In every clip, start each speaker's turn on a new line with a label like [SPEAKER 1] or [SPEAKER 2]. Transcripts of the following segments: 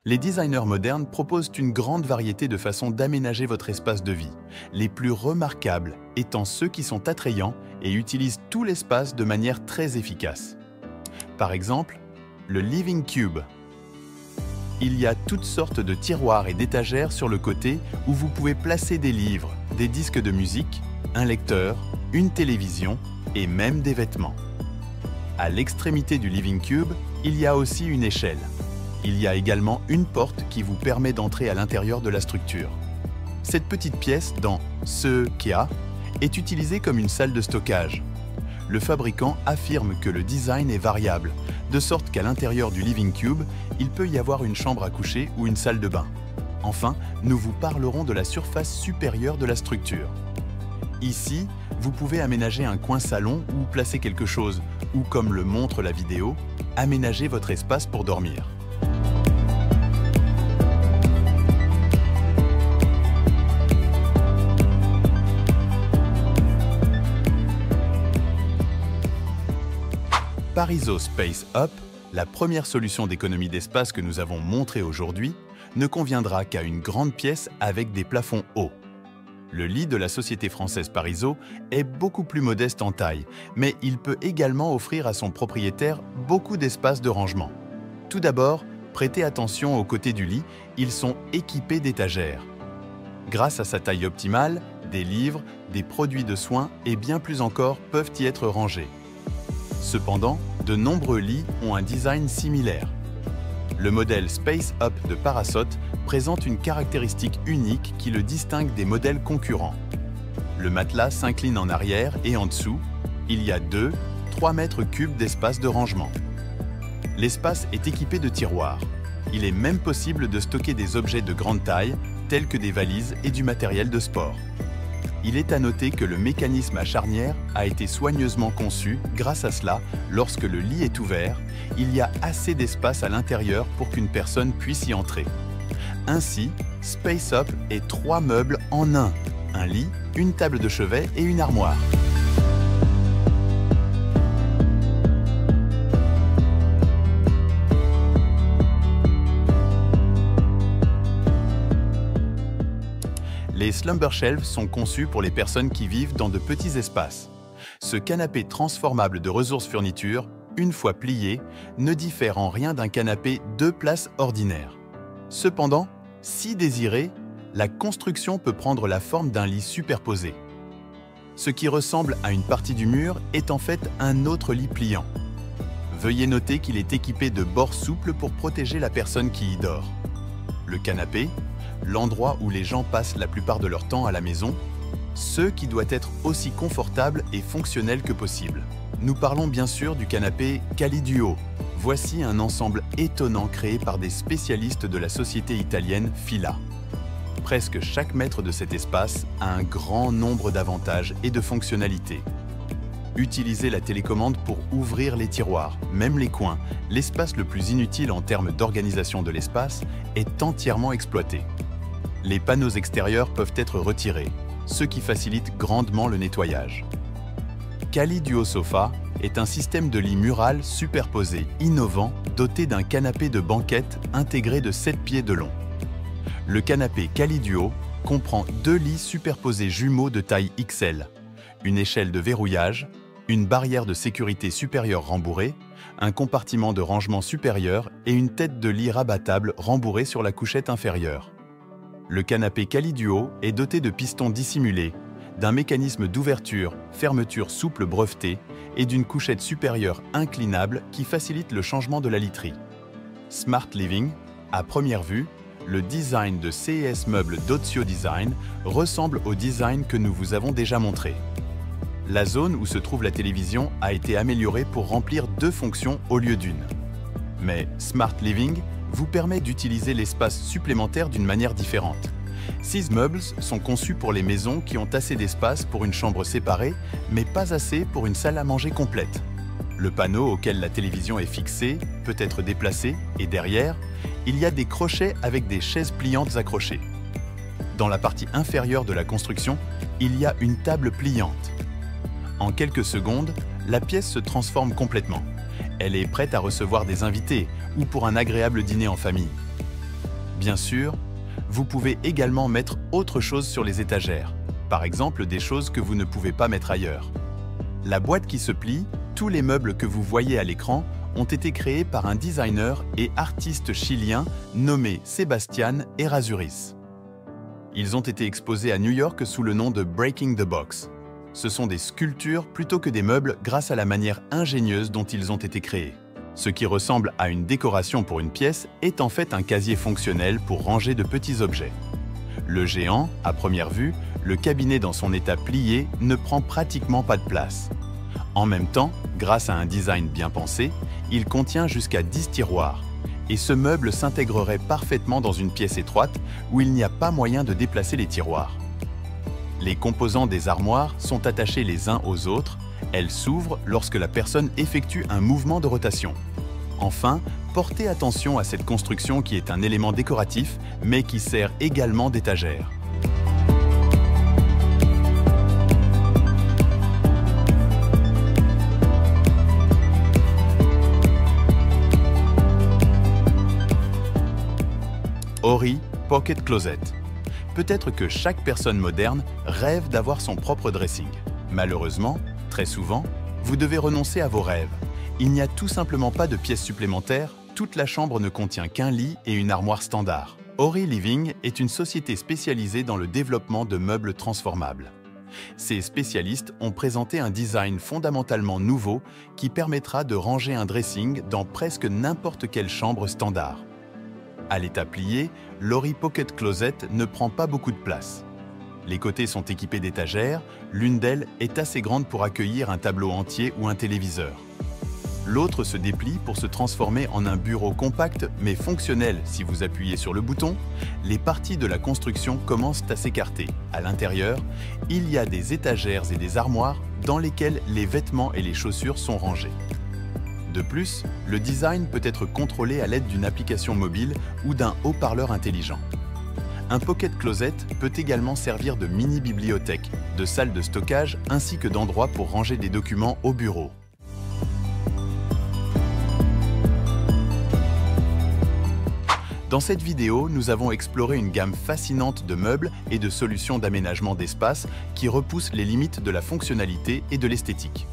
[SPEAKER 1] Les designers modernes proposent une grande variété de façons d'aménager votre espace de vie, les plus remarquables étant ceux qui sont attrayants et utilisent tout l'espace de manière très efficace. Par exemple, le Living Cube. Il y a toutes sortes de tiroirs et d'étagères sur le côté où vous pouvez placer des livres, des disques de musique, un lecteur, une télévision et même des vêtements. À l'extrémité du Living Cube, il y a aussi une échelle. Il y a également une porte qui vous permet d'entrer à l'intérieur de la structure. Cette petite pièce dans ce Kia est utilisée comme une salle de stockage. Le fabricant affirme que le design est variable, de sorte qu'à l'intérieur du Living Cube, il peut y avoir une chambre à coucher ou une salle de bain. Enfin, nous vous parlerons de la surface supérieure de la structure. Ici, vous pouvez aménager un coin salon ou placer quelque chose, ou comme le montre la vidéo, aménager votre espace pour dormir. Pariso Space Up, la première solution d'économie d'espace que nous avons montrée aujourd'hui, ne conviendra qu'à une grande pièce avec des plafonds hauts. Le lit de la société française Pariso est beaucoup plus modeste en taille, mais il peut également offrir à son propriétaire beaucoup d'espace de rangement. Tout d'abord, prêtez attention aux côtés du lit, ils sont équipés d'étagères. Grâce à sa taille optimale, des livres, des produits de soins et bien plus encore peuvent y être rangés. Cependant, de nombreux lits ont un design similaire. Le modèle Space Up de Parasot présente une caractéristique unique qui le distingue des modèles concurrents. Le matelas s'incline en arrière et en dessous, il y a 2-3 mètres cubes d'espace de rangement. L'espace est équipé de tiroirs. Il est même possible de stocker des objets de grande taille, tels que des valises et du matériel de sport. Il est à noter que le mécanisme à charnière a été soigneusement conçu. Grâce à cela, lorsque le lit est ouvert, il y a assez d'espace à l'intérieur pour qu'une personne puisse y entrer. Ainsi, Space Up est 3 meubles en un lit, une table de chevet et une armoire. Les Slumber Shelves sont conçus pour les personnes qui vivent dans de petits espaces. Ce canapé transformable de ressources furniture, une fois plié, ne diffère en rien d'un canapé 2 places ordinaire. Cependant, si désiré, la construction peut prendre la forme d'un lit superposé. Ce qui ressemble à une partie du mur est en fait un autre lit pliant. Veuillez noter qu'il est équipé de bords souples pour protéger la personne qui y dort. Le canapé, l'endroit où les gens passent la plupart de leur temps à la maison, ce qui doit être aussi confortable et fonctionnel que possible. Nous parlons bien sûr du canapé Caliduo. Voici un ensemble étonnant créé par des spécialistes de la société italienne Fila. Presque chaque mètre de cet espace a un grand nombre d'avantages et de fonctionnalités. Utilisez la télécommande pour ouvrir les tiroirs, même les coins. L'espace le plus inutile en termes d'organisation de l'espace est entièrement exploité. Les panneaux extérieurs peuvent être retirés, ce qui facilite grandement le nettoyage. Caliduo Sofa est un système de lit mural superposé, innovant, doté d'un canapé de banquette intégré de 7 pieds de long. Le canapé Caliduo comprend 2 lits superposés jumeaux de taille XL, une échelle de verrouillage, une barrière de sécurité supérieure rembourrée, un compartiment de rangement supérieur et une tête de lit rabattable rembourrée sur la couchette inférieure. Le canapé Caliduo est doté de pistons dissimulés, d'un mécanisme d'ouverture-fermeture souple breveté et d'une couchette supérieure inclinable qui facilite le changement de la literie. Smart Living, à première vue, le design de CES Meubles d'Ozio Design ressemble au design que nous vous avons déjà montré. La zone où se trouve la télévision a été améliorée pour remplir 2 fonctions au lieu d'une. Mais Smart Living vous permet d'utiliser l'espace supplémentaire d'une manière différente. 6 meubles sont conçus pour les maisons qui ont assez d'espace pour une chambre séparée, mais pas assez pour une salle à manger complète. Le panneau auquel la télévision est fixée peut être déplacé et derrière, il y a des crochets avec des chaises pliantes accrochées. Dans la partie inférieure de la construction, il y a une table pliante. En quelques secondes, la pièce se transforme complètement. Elle est prête à recevoir des invités ou pour un agréable dîner en famille. Bien sûr, vous pouvez également mettre autre chose sur les étagères, par exemple des choses que vous ne pouvez pas mettre ailleurs. La boîte qui se plie, tous les meubles que vous voyez à l'écran ont été créés par un designer et artiste chilien nommé Sebastián Errázuriz. Ils ont été exposés à New York sous le nom de Breaking the Box. Ce sont des sculptures plutôt que des meubles grâce à la manière ingénieuse dont ils ont été créés. Ce qui ressemble à une décoration pour une pièce est en fait un casier fonctionnel pour ranger de petits objets. Le géant, à première vue, le cabinet dans son état plié ne prend pratiquement pas de place. En même temps, grâce à un design bien pensé, il contient jusqu'à 10 tiroirs. Et ce meuble s'intégrerait parfaitement dans une pièce étroite où il n'y a pas moyen de déplacer les tiroirs. Les composants des armoires sont attachés les uns aux autres. Elles s'ouvrent lorsque la personne effectue un mouvement de rotation. Enfin, portez attention à cette construction qui est un élément décoratif, mais qui sert également d'étagère. Ori Pocket Closet. Peut-être que chaque personne moderne rêve d'avoir son propre dressing. Malheureusement, très souvent, vous devez renoncer à vos rêves. Il n'y a tout simplement pas de pièces supplémentaires, toute la chambre ne contient qu'un lit et une armoire standard. Ori Living est une société spécialisée dans le développement de meubles transformables. Ces spécialistes ont présenté un design fondamentalement nouveau qui permettra de ranger un dressing dans presque n'importe quelle chambre standard. À l'état plié, l'Ori Pocket Closet ne prend pas beaucoup de place. Les côtés sont équipés d'étagères, l'une d'elles est assez grande pour accueillir un tableau entier ou un téléviseur. L'autre se déplie pour se transformer en un bureau compact mais fonctionnel si vous appuyez sur le bouton. Les parties de la construction commencent à s'écarter. À l'intérieur, il y a des étagères et des armoires dans lesquelles les vêtements et les chaussures sont rangés. De plus, le design peut être contrôlé à l'aide d'une application mobile ou d'un haut-parleur intelligent. Un Pocket Closet peut également servir de mini-bibliothèque, de salle de stockage ainsi que d'endroit pour ranger des documents au bureau. Dans cette vidéo, nous avons exploré une gamme fascinante de meubles et de solutions d'aménagement d'espace qui repoussent les limites de la fonctionnalité et de l'esthétique.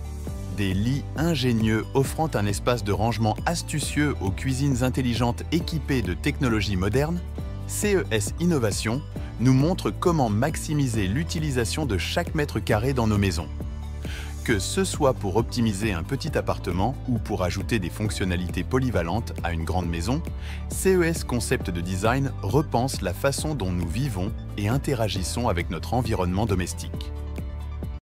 [SPEAKER 1] Des lits ingénieux offrant un espace de rangement astucieux aux cuisines intelligentes équipées de technologies modernes, CES Innovation nous montre comment maximiser l'utilisation de chaque mètre carré dans nos maisons. Que ce soit pour optimiser un petit appartement ou pour ajouter des fonctionnalités polyvalentes à une grande maison, CES Concept de Design repense la façon dont nous vivons et interagissons avec notre environnement domestique.